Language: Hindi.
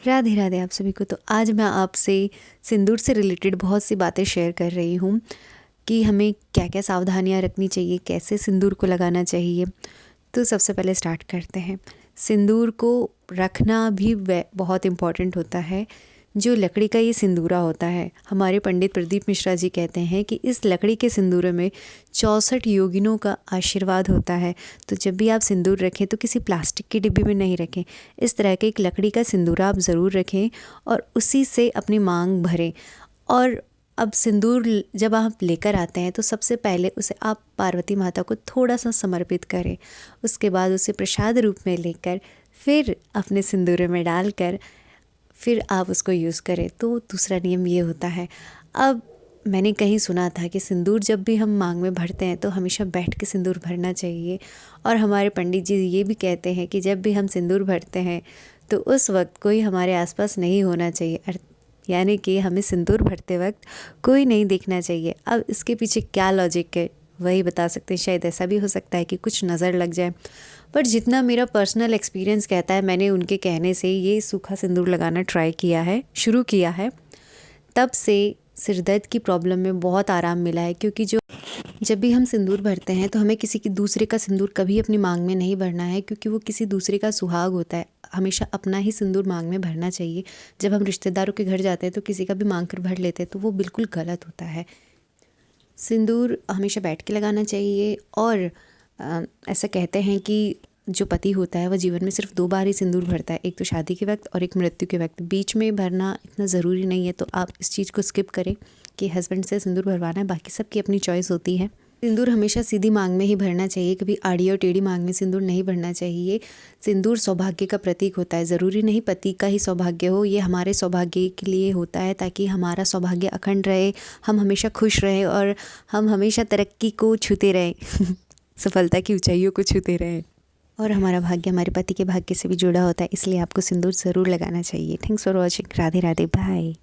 राधे राधे आप सभी को। तो आज मैं आपसे सिंदूर से रिलेटेड बहुत सी बातें शेयर कर रही हूँ कि हमें क्या क्या सावधानियाँ रखनी चाहिए, कैसे सिंदूर को लगाना चाहिए। तो सबसे पहले स्टार्ट करते हैं। सिंदूर को रखना भी बहुत इम्पॉर्टेंट होता है। जो लकड़ी का ये सिंदूरा होता है, हमारे पंडित प्रदीप मिश्रा जी कहते हैं कि इस लकड़ी के सिंदूरे में 64 योगिनों का आशीर्वाद होता है। तो जब भी आप सिंदूर रखें तो किसी प्लास्टिक की डिब्बी में नहीं रखें, इस तरह के एक लकड़ी का सिंदूरा आप ज़रूर रखें और उसी से अपनी मांग भरें। और अब सिंदूर जब आप लेकर आते हैं तो सबसे पहले उसे आप पार्वती माता को थोड़ा सा समर्पित करें। उसके बाद उसे प्रसाद रूप में लेकर फिर अपने सिंदूरे में डालकर फिर आप उसको यूज़ करें। तो दूसरा नियम ये होता है। अब मैंने कहीं सुना था कि सिंदूर जब भी हम मांग में भरते हैं तो हमेशा बैठ के सिंदूर भरना चाहिए। और हमारे पंडित जी ये भी कहते हैं कि जब भी हम सिंदूर भरते हैं तो उस वक्त कोई हमारे आसपास नहीं होना चाहिए, यानी कि हमें सिंदूर भरते वक्त कोई नहीं देखना चाहिए। अब इसके पीछे क्या लॉजिक है वही बता सकते हैं। शायद ऐसा भी हो सकता है कि कुछ नज़र लग जाए, पर जितना मेरा पर्सनल एक्सपीरियंस कहता है, मैंने उनके कहने से ये सूखा सिंदूर लगाना शुरू किया है। तब से सिर दर्द की प्रॉब्लम में बहुत आराम मिला है। क्योंकि जब भी हम सिंदूर भरते हैं तो हमें किसी की दूसरे का सिंदूर कभी अपनी मांग में नहीं भरना है, क्योंकि वो किसी दूसरे का सुहाग होता है। हमेशा अपना ही सिंदूर मांग में भरना चाहिए। जब हम रिश्तेदारों के घर जाते हैं तो किसी का भी मांग कर भर लेते हैं, तो वो बिल्कुल गलत होता है। सिंदूर हमेशा बैठ के लगाना चाहिए। और ऐसा कहते हैं कि जो पति होता है वह जीवन में सिर्फ 2 बार ही सिंदूर भरता है, एक तो शादी के वक्त और एक मृत्यु के वक्त। बीच में भरना इतना ज़रूरी नहीं है, तो आप इस चीज़ को स्किप करें कि हस्बैंड से सिंदूर भरवाना है। बाकी सबकी अपनी चॉइस होती है। सिंदूर हमेशा सीधी मांग में ही भरना चाहिए, कभी आड़ी और टेढ़ी मांग में सिंदूर नहीं भरना चाहिए। सिंदूर सौभाग्य का प्रतीक होता है। ज़रूरी नहीं पति का ही सौभाग्य हो, ये हमारे सौभाग्य के लिए होता है, ताकि हमारा सौभाग्य अखंड रहे, हम हमेशा खुश रहें और हम हमेशा तरक्की को छूते रहें सफलता की ऊंचाइयों को छूते रहें। और हमारा भाग्य हमारे पति के भाग्य से भी जुड़ा होता है, इसलिए आपको सिंदूर ज़रूर लगाना चाहिए। Thanks for watching. Radhe Radhe, bye.